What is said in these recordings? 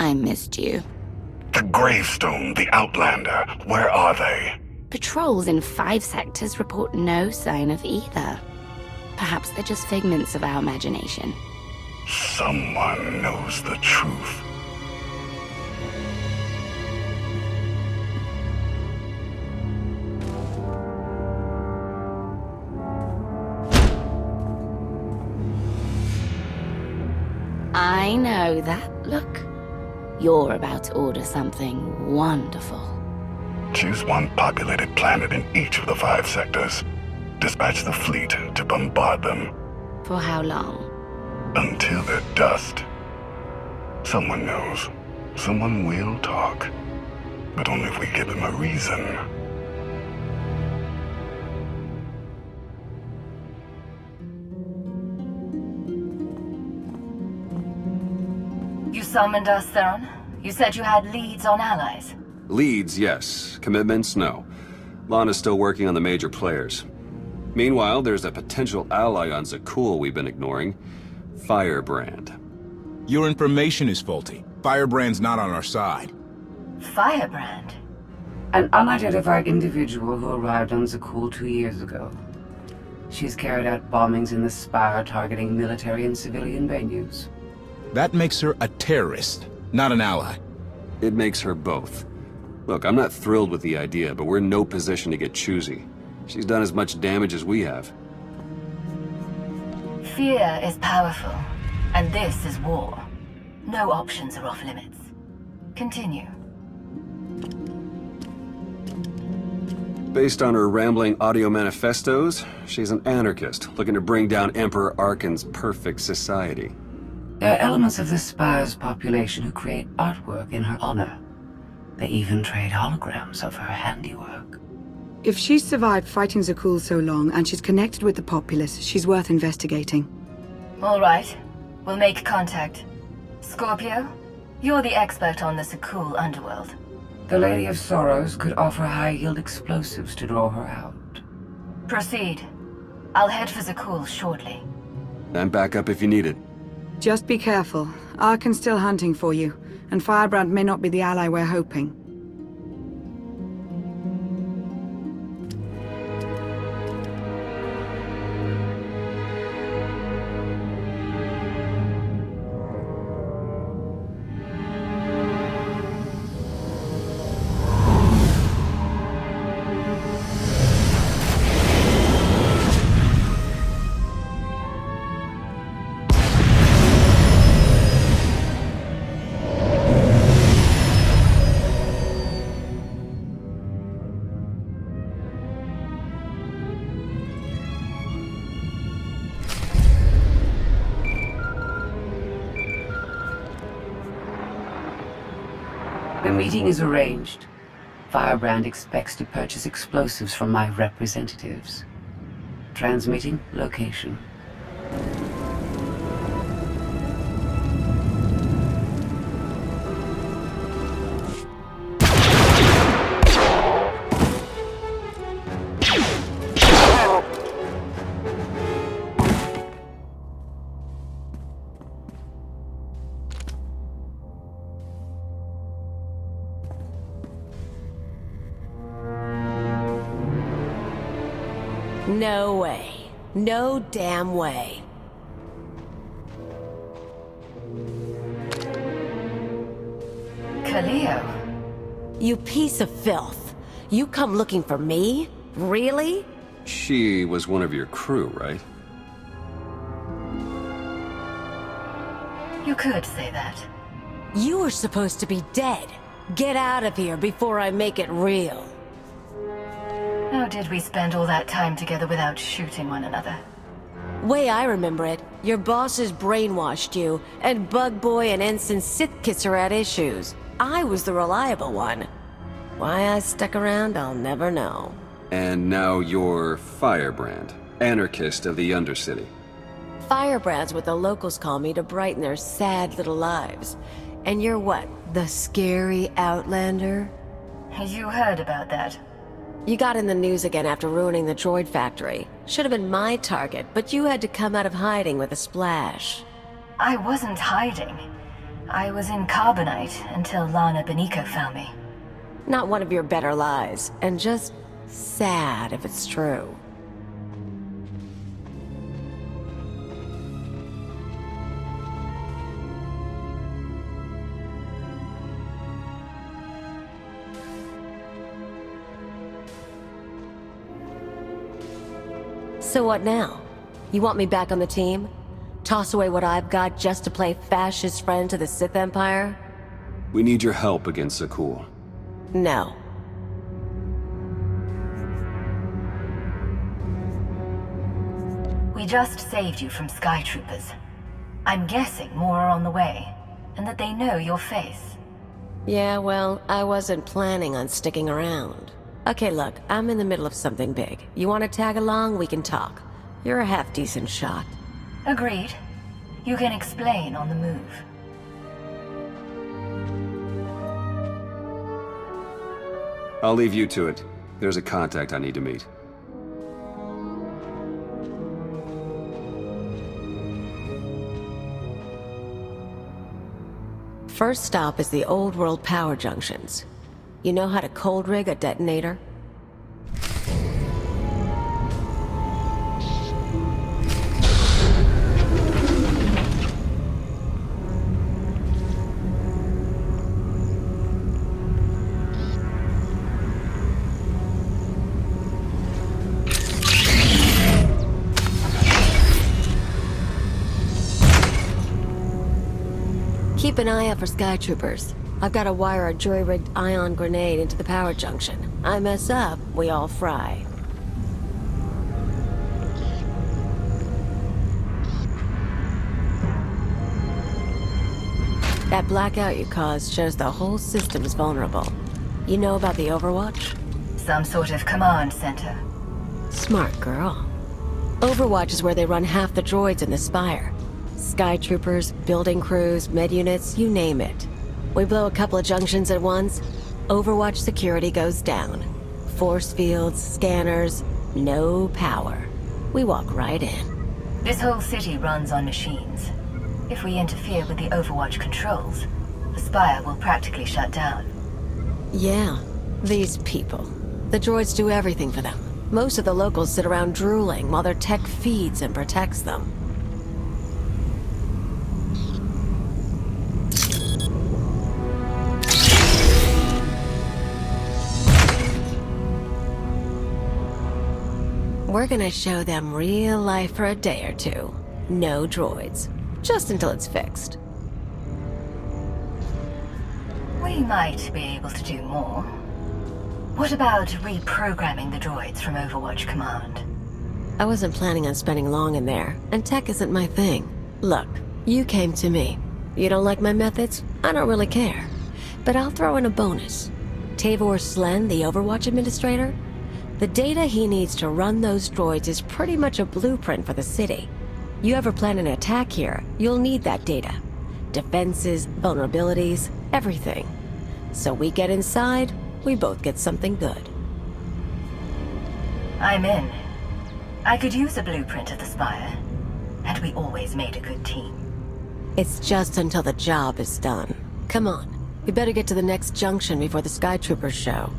I missed you. The Gravestone, the Outlander, where are they? Patrols in 5 sectors report no sign of either. Perhaps they're just figments of our imagination. Someone knows the truth. I know that look. You're about to order something wonderful. Choose one populated planet in each of the 5 sectors. Dispatch the fleet to bombard them. For how long? Until they're dust. Someone knows. Someone will talk. But only if we give him a reason. You summoned us, Theron? You said you had leads on allies? Leads, yes. Commitments, no. Lana's still working on the major players. Meanwhile, there's a potential ally on Zakul we've been ignoring. Firebrand. Your information is faulty. Firebrand's not on our side. Firebrand? An unidentified individual who arrived on Zakul 2 years ago. She's carried out bombings in the Spire targeting military and civilian venues. That makes her a terrorist, not an ally. It makes her both. Look, I'm not thrilled with the idea, but we're in no position to get choosy. She's done as much damage as we have. Fear is powerful, and this is war. No options are off limits. Continue. Based on her rambling audio manifestos, she's an anarchist, looking to bring down Emperor Arkan's perfect society. There are elements of the Spire's population who create artwork in her honor. They even trade holograms of her handiwork. If she's survived fighting Zakul so long and she's connected with the populace, she's worth investigating. All right. We'll make contact. Scorpio, you're the expert on the Zakul underworld. The Lady of Sorrows could offer high-yield explosives to draw her out. Proceed. I'll head for Zakul shortly. And back up if you need it. Just be careful. Arkan's still hunting for you, and Firebrand may not be the ally we're hoping. The meeting is arranged. Firebrand expects to purchase explosives from my representatives. Transmitting location. No way. No damn way. Kaleo. You piece of filth. You come looking for me? Really? She was one of your crew, right? You could say that. You were supposed to be dead. Get out of here before I make it real. How did we spend all that time together without shooting one another? Way I remember it, your bosses brainwashed you, and Bug Boy and Ensign Sithkisser had issues. I was the reliable one. Why I stuck around, I'll never know. And now you're Firebrand, anarchist of the Undercity. Firebrand's what the locals call me to brighten their sad little lives. And you're what, the scary Outlander? You heard about that. You got in the news again after ruining the droid factory. Should have been my target, but you had to come out of hiding with a splash. I wasn't hiding. I was in Carbonite until Lana Beniko found me. Not one of your better lies, and just sad if it's true. So what now? You want me back on the team? Toss away what I've got just to play fascist friend to the Sith Empire? We need your help against Zakul. No. We just saved you from Sky Troopers. I'm guessing more are on the way, and that they know your face. Yeah, well, I wasn't planning on sticking around. Okay, look, I'm in the middle of something big. You want to tag along, we can talk. You're a half-decent shot. Agreed. You can explain on the move. I'll leave you to it. There's a contact I need to meet. First stop is the old world power junctions. You know how to cold rig a detonator? Keep an eye out for Sky Troopers. I've got to wire a jury-rigged ion grenade into the power junction. I mess up, we all fry. That blackout you caused shows the whole system is vulnerable. You know about the Overwatch? Some sort of command center. Smart girl. Overwatch is where they run half the droids in the spire. Sky troopers, building crews, med units, you name it. We blow a couple of junctions at once, Overwatch security goes down. Force fields, scanners, no power. We walk right in. This whole city runs on machines. If we interfere with the Overwatch controls, the spire will practically shut down. Yeah, these people. The droids do everything for them. Most of the locals sit around drooling while their tech feeds and protects them. We're gonna show them real life for a day or two. No droids. Just until it's fixed. We might be able to do more. What about reprogramming the droids from Overwatch Command? I wasn't planning on spending long in there, and tech isn't my thing. Look, you came to me. You don't like my methods? I don't really care. But I'll throw in a bonus. Tavor Slen, the Overwatch administrator? The data he needs to run those droids is pretty much a blueprint for the city. You ever plan an attack here, you'll need that data. Defenses, vulnerabilities, everything. So we get inside, we both get something good. I'm in. I could use a blueprint of the spire. And we always made a good team. It's just until the job is done. Come on, we better get to the next junction before the Sky Troopers show.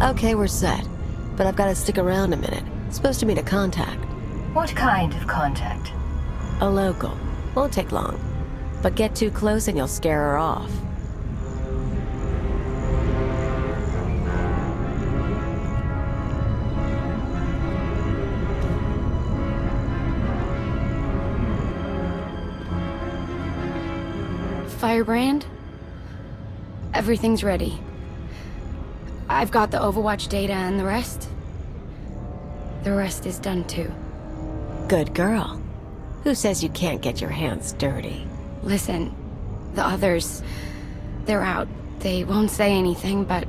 Okay, we're set. But I've got to stick around a minute. Supposed to meet a contact. What kind of contact? A local. Won't take long. But get too close and you'll scare her off. Firebrand? Everything's ready. I've got the Overwatch data and the rest is done too. Good girl. Who says you can't get your hands dirty? Listen, the others, they're out. They won't say anything, but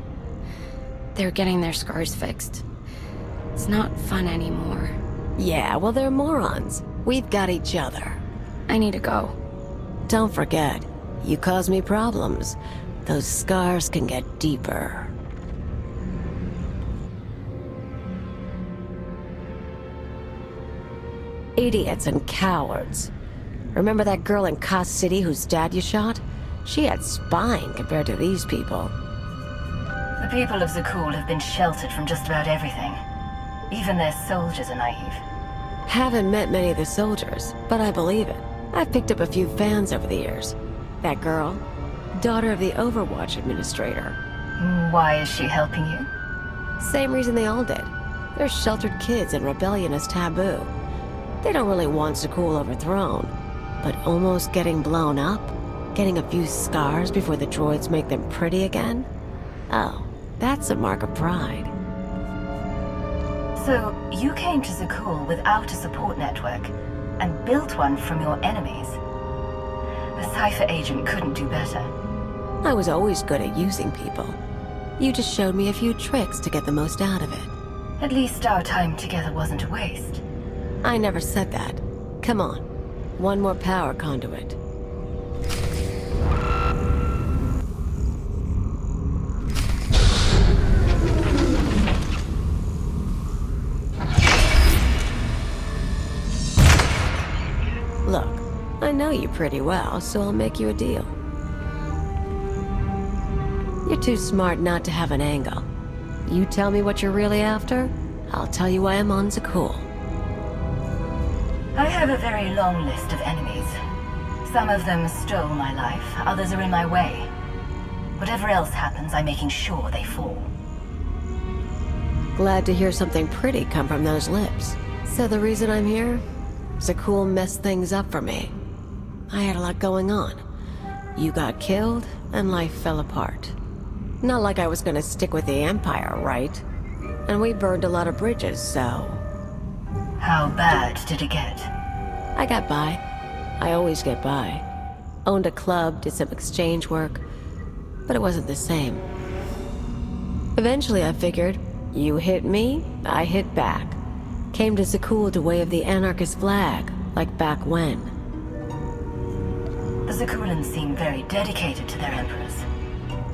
they're getting their scars fixed. It's not fun anymore. Yeah, well, they're morons. We've got each other. I need to go. Don't forget, you cause me problems. those scars can get deeper. Idiots and cowards. Remember that girl in Kos City whose dad you shot? She had spine compared to these people. The people of Zakul have been sheltered from just about everything. Even their soldiers are naive. Haven't met many of the soldiers, but I believe it. I've picked up a few fans over the years. That girl, daughter of the Overwatch administrator. Why is she helping you? Same reason they all did. They're sheltered kids and rebellion is taboo. They don't really want Zakul overthrown, but almost getting blown up, getting a few scars before the droids make them pretty again? Oh, that's a mark of pride. So, you came to Zakul without a support network, and built one from your enemies. A Cypher agent couldn't do better. I was always good at using people. You just showed me a few tricks to get the most out of it. At least our time together wasn't a waste. I never said that. Come on. One more power conduit. Look, I know you pretty well, so I'll make you a deal. You're too smart not to have an angle. You tell me what you're really after, I'll tell you why I'm on Zakul. I have a very long list of enemies. Some of them stole my life, others are in my way. Whatever else happens, I'm making sure they fall. Glad to hear something pretty come from those lips. So the reason I'm here? Zakul messed things up for me. I had a lot going on. You got killed, and life fell apart. Not like I was gonna stick with the Empire, right? And we burned a lot of bridges, so... How bad did it get? I got by. I always get by. Owned a club, did some exchange work, but it wasn't the same. Eventually I figured, you hit me, I hit back. Came to Zakul to wave the anarchist flag, like back when. The Zakulans seem very dedicated to their emperors.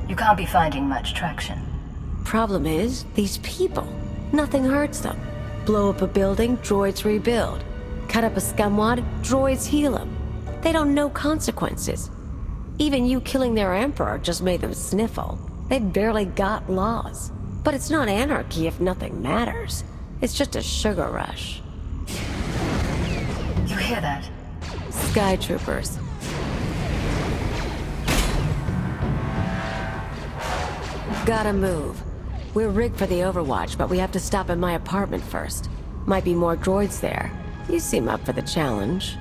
You can't be finding much traction. Problem is, these people, nothing hurts them. Blow up a building, droids rebuild. Cut up a scumwad, droids heal them. They don't know consequences. Even you killing their emperor just made them sniffle. They barely got laws. But it's not anarchy if nothing matters. It's just a sugar rush. You hear that? Sky troopers. Gotta move. We're rigged for the Overwatch, but we have to stop at my apartment first. Might be more droids there. You seem up for the challenge.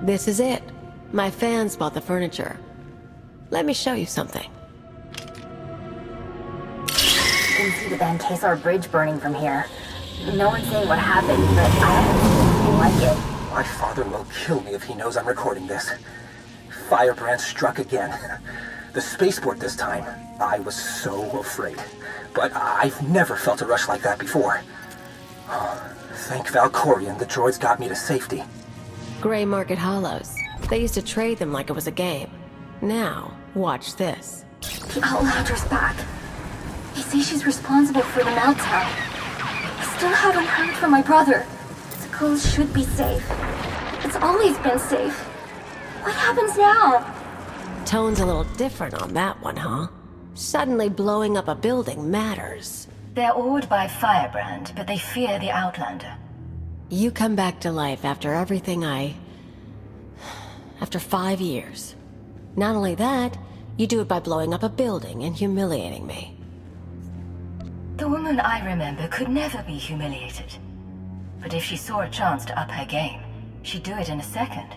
This is it. My fans bought the furniture. Let me show you something. You can see the Van Kesar Bridge burning from here. No one's saying what happened, but I haven't seen anything like it. My father will kill me if he knows I'm recording this. Firebrand struck again. The spaceport this time. I was so afraid. But I've never felt a rush like that before. Thank Valkorion, the droids got me to safety. Gray Market Hollows. They used to trade them like it was a game. Now, watch this. The Outlander's back. They say she's responsible for the meltdown. I still haven't heard from my brother. Cool should be safe. It's always been safe. What happens now? Tone's a little different on that one, huh? Suddenly blowing up a building matters. They're awed by Firebrand, but they fear the Outlander. You come back to life after everything after 5 years. Not only that, you do it by blowing up a building and humiliating me. The woman I remember could never be humiliated. But if she saw a chance to up her game, she'd do it in a second.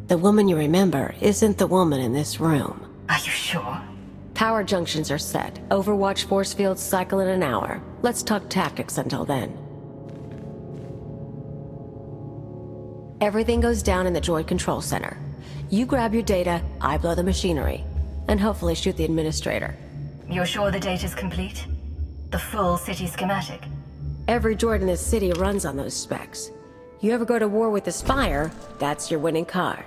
The woman you remember isn't the woman in this room. Are you sure? Power junctions are set. Overwatch force fields cycle in an hour. Let's talk tactics until then. Everything goes down in the droid control center. You grab your data, I blow the machinery. And hopefully shoot the administrator. You're sure the data's complete? The full city schematic? Every droid in this city runs on those specs. You ever go to war with the Spire, that's your winning card.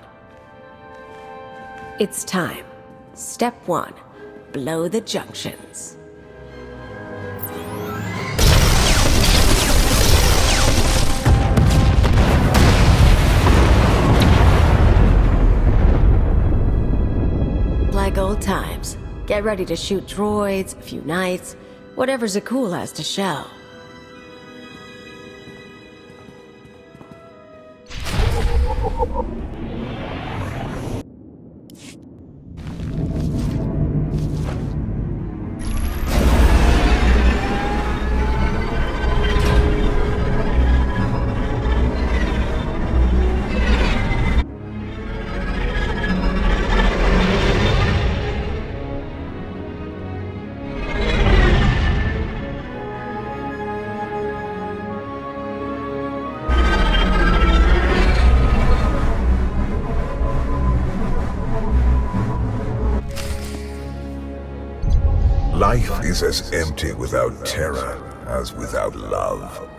It's time. Step 1. Blow the junctions. Like old times. Get ready to shoot droids, a few knights, whatever Zakul has to show. Life is as empty without terror as without love.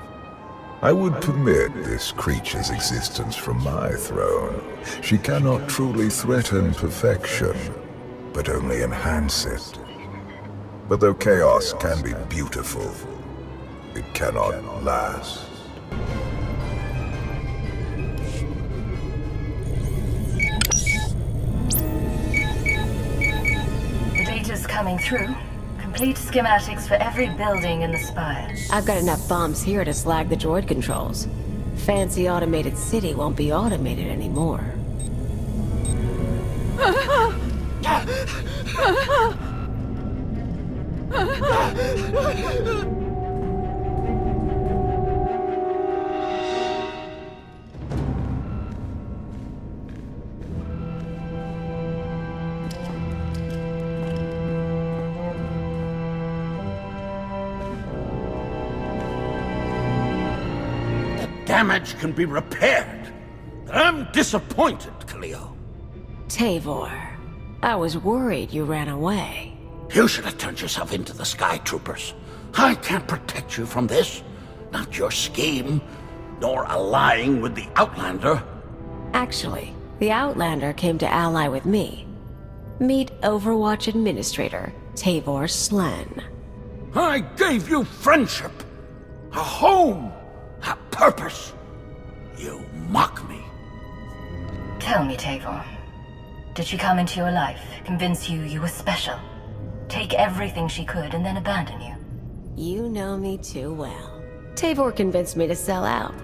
I would permit this creature's existence from my throne. She cannot truly threaten perfection, but only enhance it. But though chaos can be beautiful, it cannot last. The data's coming through. Complete schematics for every building in the Spire. I've got enough bombs here to slag the droid controls. Fancy automated city won't be automated anymore. Damage can be repaired. I'm disappointed, Cleo. Tavor, I was worried you ran away. You should have turned yourself into the Sky Troopers. I can't protect you from this. Not your scheme, nor allying with the Outlander. Actually, the Outlander came to ally with me. Meet Overwatch Administrator, Tavor Slen. I gave you friendship, a home, a purpose. You mock me. Tell me, Tavor. Did she come into your life, convince you you were special? Take everything she could and then abandon you? You know me too well. Tavor convinced me to sell out.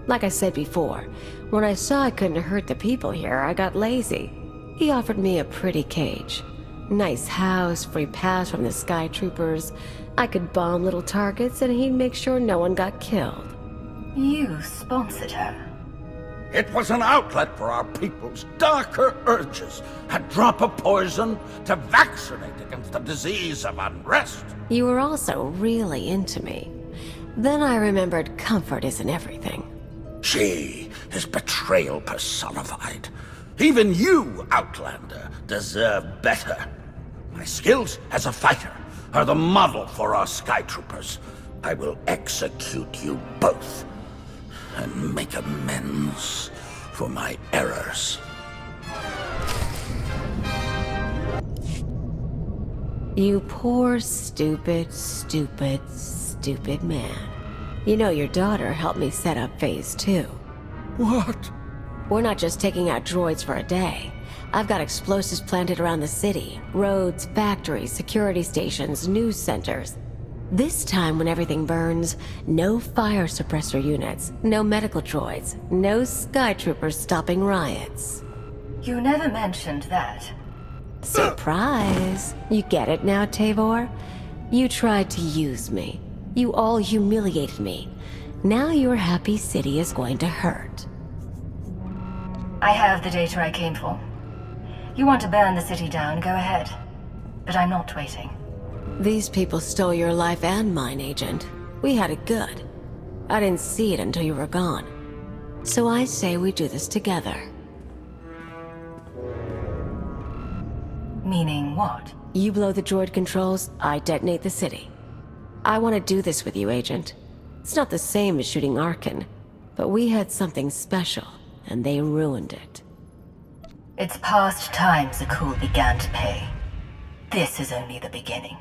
Like I said before, when I saw I couldn't hurt the people here, I got lazy. He offered me a pretty cage. Nice house, free pass from the Sky Troopers. I could bomb little targets and he'd make sure no one got killed. You sponsored her. It was an outlet for our people's darker urges. A drop of poison to vaccinate against the disease of unrest. You were also really into me. Then I remembered comfort isn't everything. She is betrayal personified. Even you, Outlander, deserve better. My skills as a fighter are the model for our Sky Troopers. I will execute you both and make amends for my errors. You poor, stupid, stupid, stupid man. You know your daughter helped me set up Phase 2. What? We're not just taking out droids for a day. I've got explosives planted around the city. Roads, factories, security stations, news centers. This time when everything burns, no fire suppressor units, no medical droids, no skytroopers stopping riots. You never mentioned that. Surprise! You get it now, Tavor? You tried to use me. You all humiliated me. Now your happy city is going to hurt. I have the data I came for. You want to burn the city down, go ahead. But I'm not waiting. These people stole your life and mine, Agent. We had it good. I didn't see it until you were gone. So I say we do this together. Meaning what? You blow the droid controls, I detonate the city. I want to do this with you, Agent. It's not the same as shooting Arkan, but we had something special, and they ruined it. It's past time Zakul began to pay. This is only the beginning.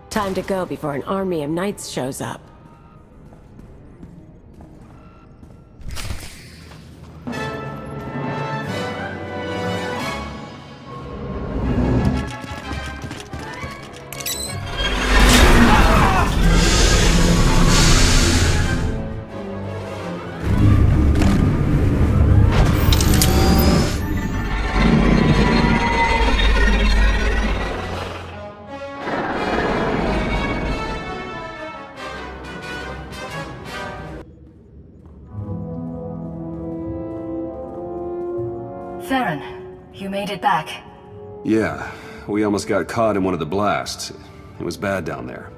Time to go before an army of knights shows up. Theron, you made it back. Yeah, we almost got caught in one of the blasts. It was bad down there.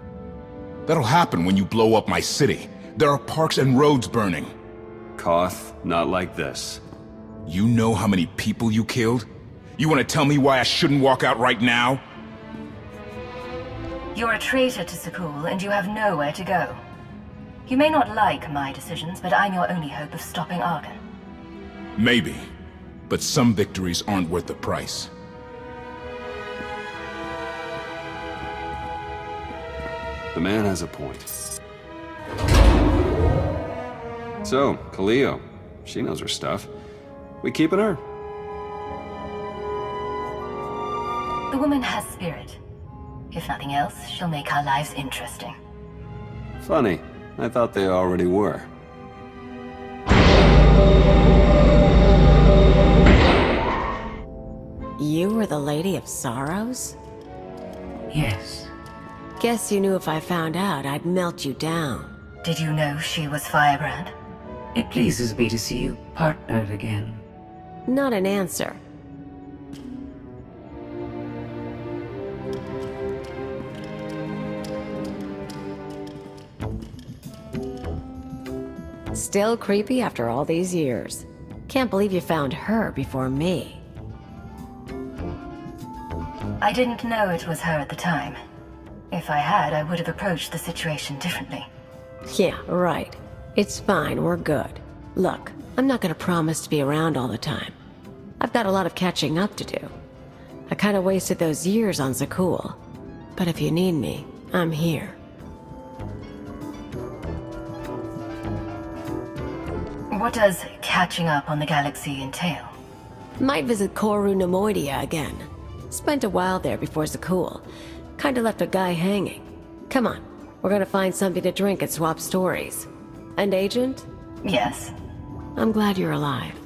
That'll happen when you blow up my city. There are parks and roads burning. Koth, not like this. You know how many people you killed? You want to tell me why I shouldn't walk out right now? You're a traitor to Zakul, and you have nowhere to go. You may not like my decisions, but I'm your only hope of stopping Arkan. Maybe. But some victories aren't worth the price. The man has a point. So, Kaleo, she knows her stuff. We keeping her? The woman has spirit. If nothing else, she'll make our lives interesting. Funny. I thought they already were. You were the Lady of Sorrows? Yes. Guess you knew if I found out, I'd melt you down. Did you know she was Firebrand? It pleases me to see you partnered again. Not an answer. Still creepy after all these years. Can't believe you found her before me. I didn't know it was her at the time. If I had, I would have approached the situation differently. Yeah, right. It's fine, we're good. Look, I'm not gonna promise to be around all the time. I've got a lot of catching up to do. I kinda wasted those years on Zakul. But if you need me, I'm here. What does catching up on the galaxy entail? Might visit Koru Nemoidia again. Spent a while there before Zakul. Kinda left a guy hanging. Come on, we're gonna find something to drink and swap stories. And Agent? Yes. I'm glad you're alive.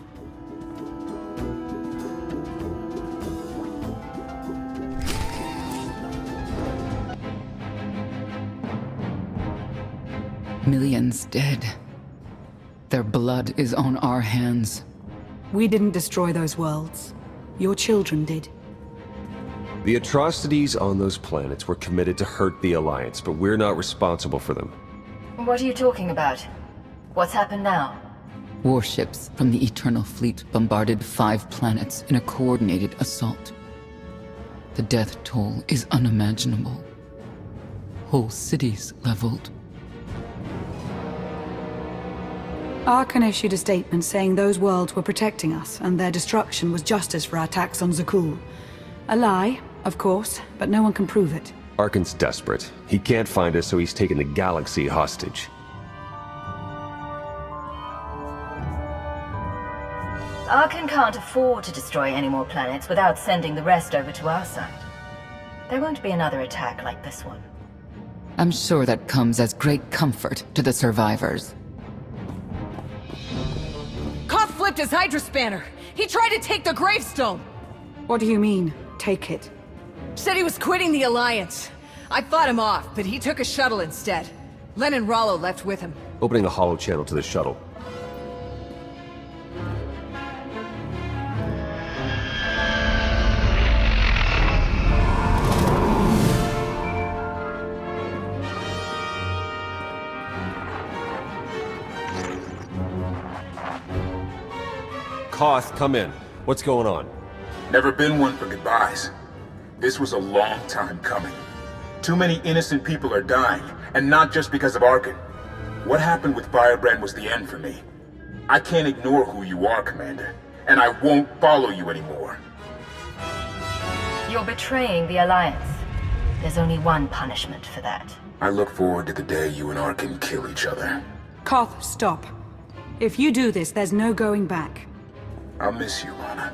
Millions dead. Their blood is on our hands. We didn't destroy those worlds. Your children did. The atrocities on those planets were committed to hurt the Alliance, but we're not responsible for them. What are you talking about? What's happened now? Warships from the Eternal Fleet bombarded 5 planets in a coordinated assault. The death toll is unimaginable. Whole cities leveled. Arkan issued a statement saying those worlds were protecting us, and their destruction was justice for our attacks on Zakul. A lie, of course, but no one can prove it. Arkan's desperate. He can't find us, so he's taken the galaxy hostage. Arkan can't afford to destroy any more planets without sending the rest over to our side. There won't be another attack like this one. I'm sure that comes as great comfort to the survivors. Koth flipped his Hydra spanner. He tried to take the gravestone. What do you mean, take it? Said he was quitting the Alliance. I fought him off, but he took a shuttle instead. Len and Rollo left with him. Opening a holo channel to the shuttle. Koth, come in. What's going on? Never been one for goodbyes. This was a long time coming. Too many innocent people are dying, and not just because of Arkan. What happened with Firebrand was the end for me. I can't ignore who you are, Commander, and I won't follow you anymore. You're betraying the Alliance. There's only one punishment for that. I look forward to the day you and Arkan kill each other. Koth, stop. If you do this, there's no going back. I'll miss you, Lana.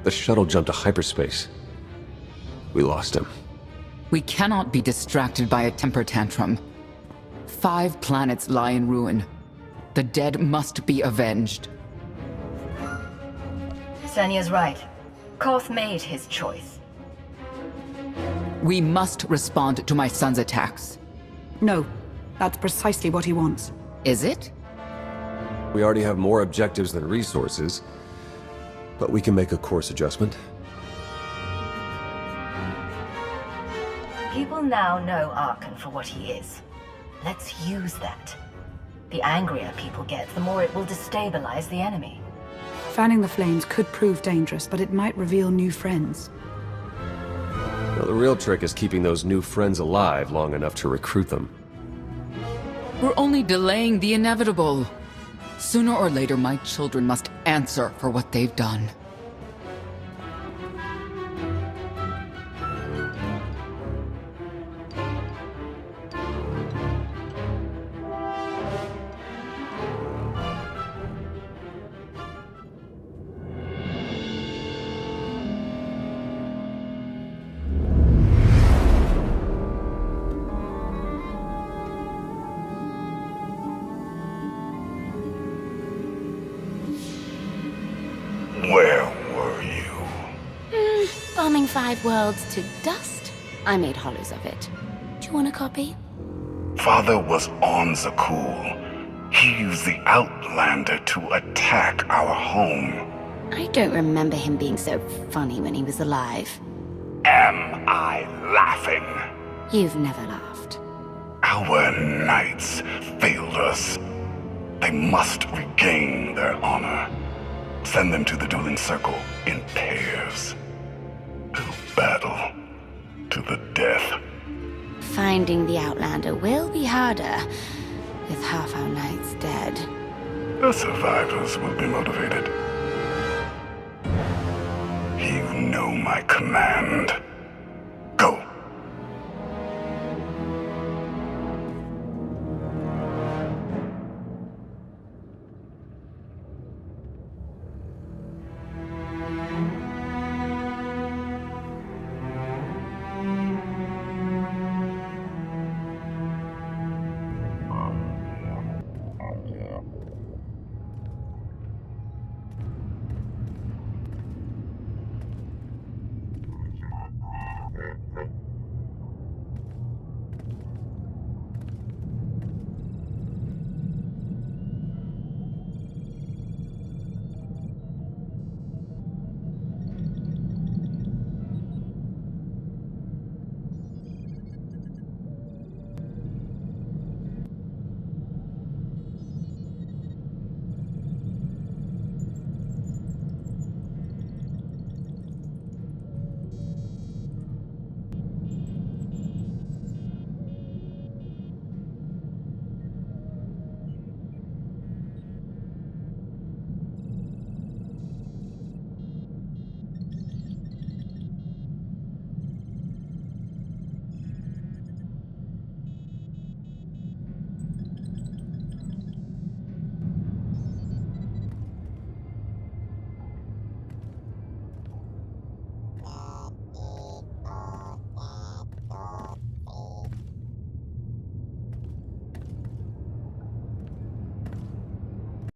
The shuttle jumped to hyperspace. We lost him. We cannot be distracted by a temper tantrum. 5 planets lie in ruin. The dead must be avenged. Senya's right. Koth made his choice. We must respond to my son's attacks. No, that's precisely what he wants. Is it? We already have more objectives than resources, but we can make a course adjustment. People now know Arkan for what he is. Let's use that. The angrier people get, the more it will destabilize the enemy. Fanning the flames could prove dangerous, but it might reveal new friends. Well, the real trick is keeping those new friends alive long enough to recruit them. We're only delaying the inevitable. Sooner or later, my children must answer for what they've done. Where were you? Bombing 5 worlds to dust. I made hollows of it. Do you want a copy? Father was on Zakul. He used the Outlander to attack our home. I don't remember him being so funny when he was alive. Am I laughing? You've never laughed. Our knights failed us. They must regain their honor. Send them to the dueling circle in pairs. To battle to the death. Finding the Outlander will be harder, with half our knights dead. The survivors will be motivated. You know my command.